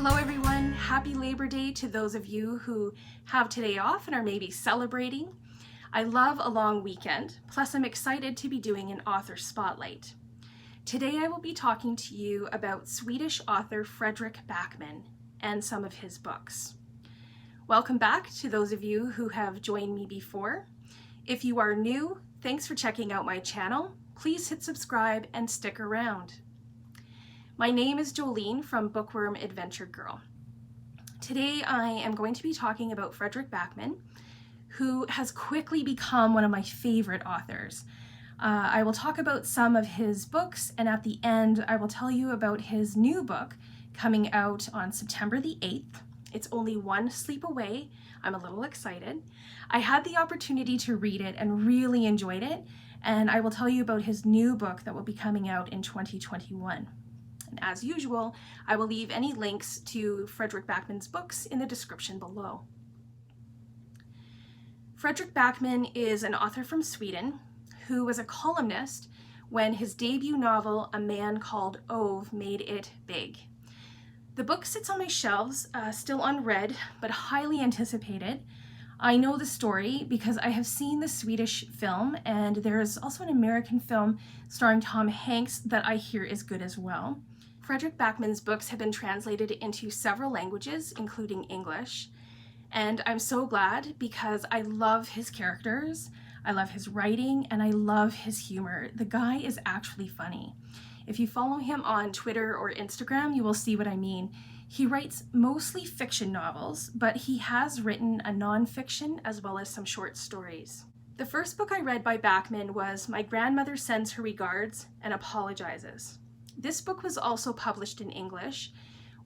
Hello everyone, happy Labor Day to those of you who have today off and are maybe celebrating. I love a long weekend, plus I'm excited to be doing an author spotlight. Today I will be talking to you about Swedish author Fredrik Backman and some of his books. Welcome back to those of you who have joined me before. If you are new, thanks for checking out my channel. Please hit subscribe and stick around. My name is Jolene from Bookworm Adventure Girl. Today I am going to be talking about Fredrik Backman, who has quickly become one of my favorite authors. I will talk about some of his books, and at the end I will tell you about his new book coming out on September the 8th. It's only one sleep away. I'm a little excited. I had the opportunity to read it and really enjoyed it, and I will tell you about his new book that will be coming out in 2021. And as usual, I will leave any links to Fredrik Backman's books in the description below. Fredrik Backman is an author from Sweden who was a columnist when his debut novel, A Man Called Ove, made it big. The book sits on my shelves, still unread, but highly anticipated. I know the story because I have seen the Swedish film, and there's also an American film starring Tom Hanks that I hear is good as well. Fredrik Backman's books have been translated into several languages, including English, and I'm so glad because I love his characters, I love his writing, and I love his humor. The guy is actually funny. If you follow him on Twitter or Instagram, you will see what I mean. He writes mostly fiction novels, but he has written a nonfiction as well as some short stories. The first book I read by Backman was My Grandmother Sends Her Regards and Apologizes. This book was also published in English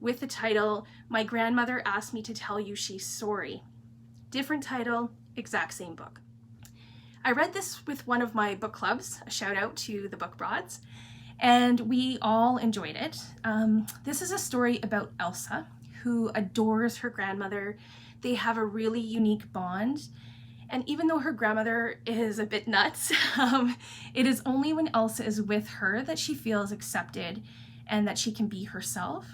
with the title, My Grandmother Asked Me to Tell You She's Sorry. Different title, exact same book. I read this with one of my book clubs, a shout out to the Book Broads, and we all enjoyed it. This is a story about Elsa, who adores her grandmother. They have a really unique bond. And even though her grandmother is a bit nuts, it is only when Elsa is with her that she feels accepted and that she can be herself.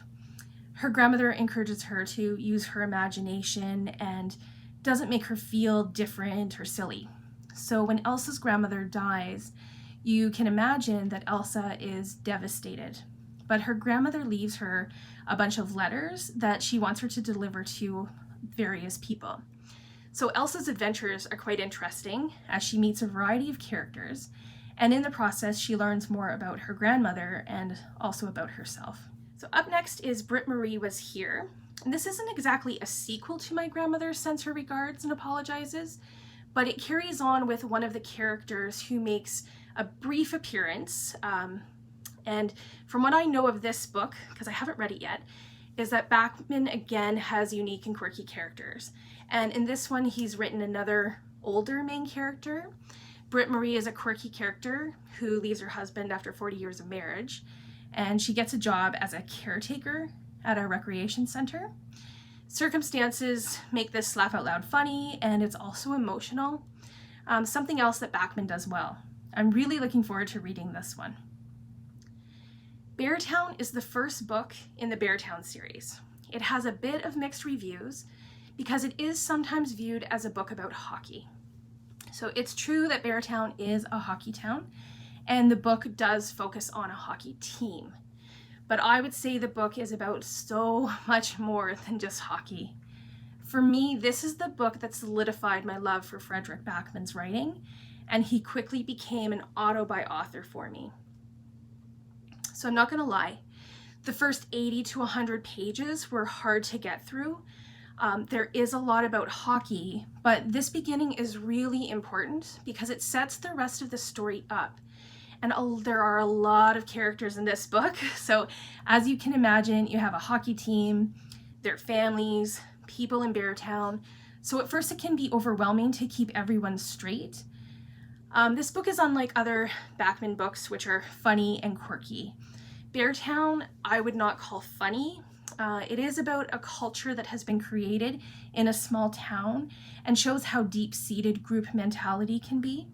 Her grandmother encourages her to use her imagination and doesn't make her feel different or silly. So when Elsa's grandmother dies, you can imagine that Elsa is devastated. But her grandmother leaves her a bunch of letters that she wants her to deliver to various people. So Elsa's adventures are quite interesting as she meets a variety of characters, and in the process she learns more about her grandmother and also about herself. So up next is Britt-Marie Was Here, and this isn't exactly a sequel to My Grandmother Sends Her Regards and Apologizes, but it carries on with one of the characters who makes a brief appearance, and from what I know of this book, because I haven't read it yet, is that Backman again has unique and quirky characters. And in this one, he's written another older main character. Britt-Marie is a quirky character who leaves her husband after 40 years of marriage, and she gets a job as a caretaker at a recreation center. Circumstances make this laugh out loud funny, and it's also emotional. Something else that Backman does well. I'm really looking forward to reading this one. Beartown is the first book in the Beartown series. It has a bit of mixed reviews because it is sometimes viewed as a book about hockey. So it's true that Beartown is a hockey town, and the book does focus on a hockey team. But I would say the book is about so much more than just hockey. For me, this is the book that solidified my love for Fredrik Backman's writing, and he quickly became an auto-buy author for me. So I'm not gonna lie, the first 80 to 100 pages were hard to get through. There is a lot about hockey, but this beginning is really important because it sets the rest of the story up. And there are a lot of characters in this book. So as you can imagine, you have a hockey team, their families, people in Beartown. So at first it can be overwhelming to keep everyone straight. This book is unlike other Backman books, which are funny and quirky. Beartown, I would not call funny. It is about a culture that has been created in a small town and shows how deep-seated group mentality can be.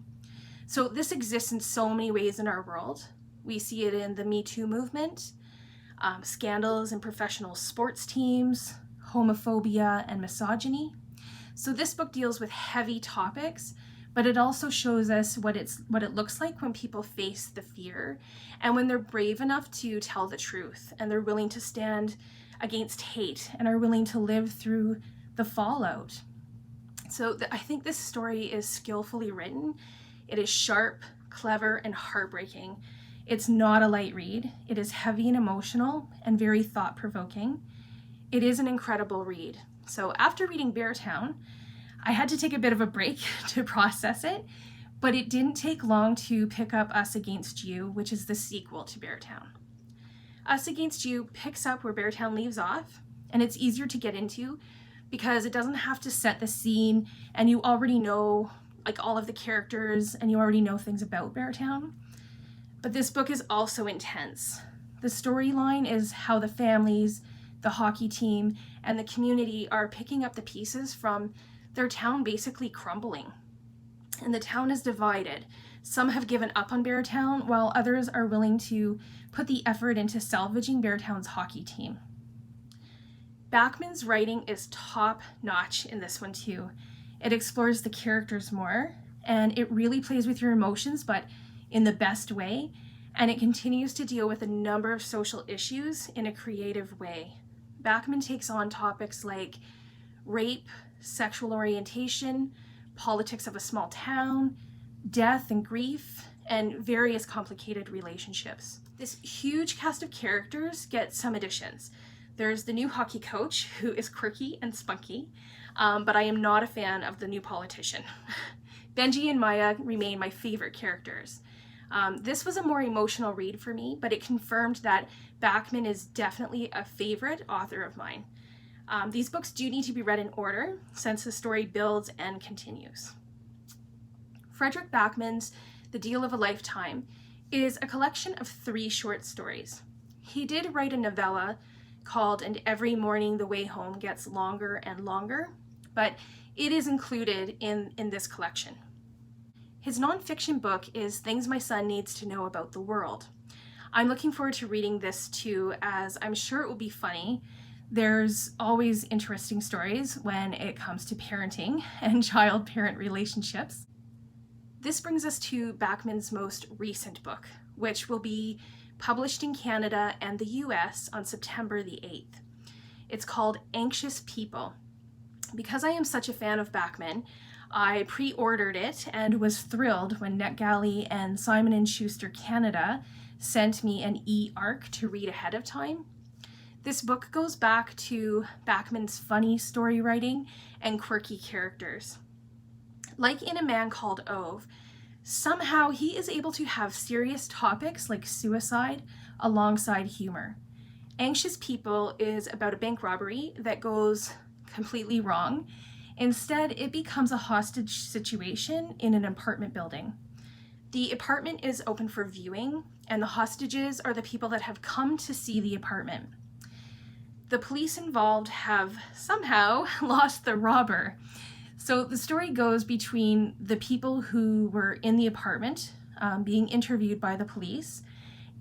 So this exists in so many ways in our world. We see it in the Me Too movement. scandals in professional sports teams, homophobia, and misogyny. So this book deals with heavy topics, but it also shows us what it looks like when people face the fear and when they're brave enough to tell the truth and they're willing to stand against hate and are willing to live through the fallout. So I think this story is skillfully written. It is sharp, clever, and heartbreaking. It's not a light read. It is heavy and emotional and very thought-provoking. It is an incredible read. So after reading Beartown, I had to take a bit of a break to process it, but it didn't take long to pick up Us Against You, which is the sequel to Beartown. Us Against You picks up where Beartown leaves off, and it's easier to get into because it doesn't have to set the scene and you already know like all of the characters and you already know things about Beartown. But this book is also intense. The storyline is how the families, the hockey team, and the community are picking up the pieces from their town basically crumbling. And the town is divided. Some have given up on Beartown, while others are willing to put the effort into salvaging Beartown's hockey team. Backman's writing is top-notch in this one too. It explores the characters more, and it really plays with your emotions, but in the best way, and it continues to deal with a number of social issues in a creative way. Backman takes on topics like rape, sexual orientation, politics of a small town, death and grief, and various complicated relationships. This huge cast of characters gets some additions. There's the new hockey coach, who is quirky and spunky, but I am not a fan of the new politician. Benji and Maya remain my favorite characters. This was a more emotional read for me, but it confirmed that Backman is definitely a favorite author of mine. These books do need to be read in order, since the story builds and continues. Fredrik Backman's The Deal of a Lifetime is a collection of 3 short stories. He did write a novella called And Every Morning the Way Home Gets Longer and Longer, but it is included in this collection. His nonfiction book is Things My Son Needs to Know About the World. I'm looking forward to reading this too, as I'm sure it will be funny. There's always interesting stories when it comes to parenting and child-parent relationships. This brings us to Backman's most recent book, which will be published in Canada and the US on September the 8th. It's called Anxious People. Because I am such a fan of Backman, I pre-ordered it and was thrilled when NetGalley and Simon & Schuster Canada sent me an e-ARC to read ahead of time. This book goes back to Backman's funny story writing and quirky characters. Like in A Man Called Ove, somehow he is able to have serious topics like suicide alongside humor. Anxious People is about a bank robbery that goes completely wrong. Instead, it becomes a hostage situation in an apartment building. The apartment is open for viewing, and the hostages are the people that have come to see the apartment. The police involved have somehow lost the robber. So the story goes between the people who were in the apartment being interviewed by the police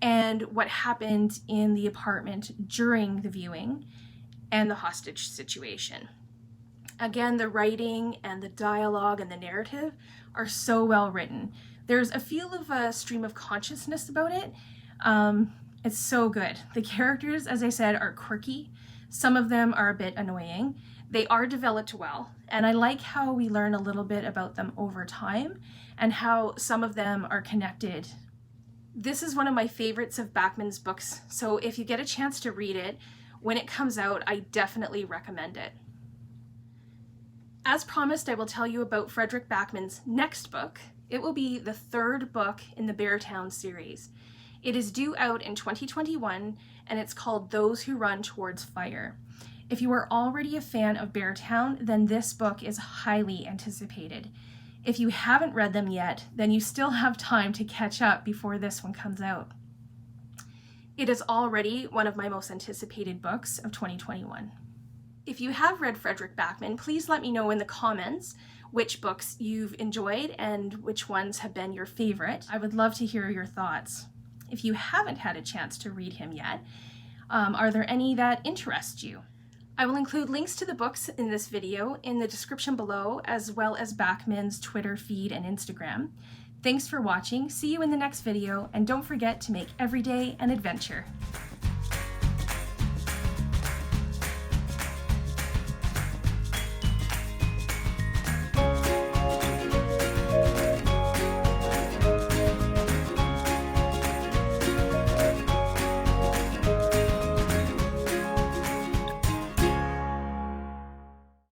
and what happened in the apartment during the viewing and the hostage situation. Again, the writing and the dialogue and the narrative are so well written. There's a feel of a stream of consciousness about it. It's so good. The characters, as I said, are quirky. Some of them are a bit annoying. They are developed well, and I like how we learn a little bit about them over time and how some of them are connected. This is one of my favorites of Backman's books, so if you get a chance to read it, when it comes out, I definitely recommend it. As promised, I will tell you about Fredrik Backman's next book. It will be the 3rd book in the Beartown series. It is due out in 2021, and it's called Those Who Run Towards Fire. If you are already a fan of Beartown, then this book is highly anticipated. If you haven't read them yet, then you still have time to catch up before this one comes out. It is already one of my most anticipated books of 2021. If you have read Fredrik Backman, please let me know in the comments which books you've enjoyed and which ones have been your favorite. I would love to hear your thoughts. If you haven't had a chance to read him yet, Are there any that interest you? I will include links to the books in this video in the description below, as well as Backman's Twitter feed and Instagram. Thanks for watching, see you in the next video, and don't forget to make every day an adventure.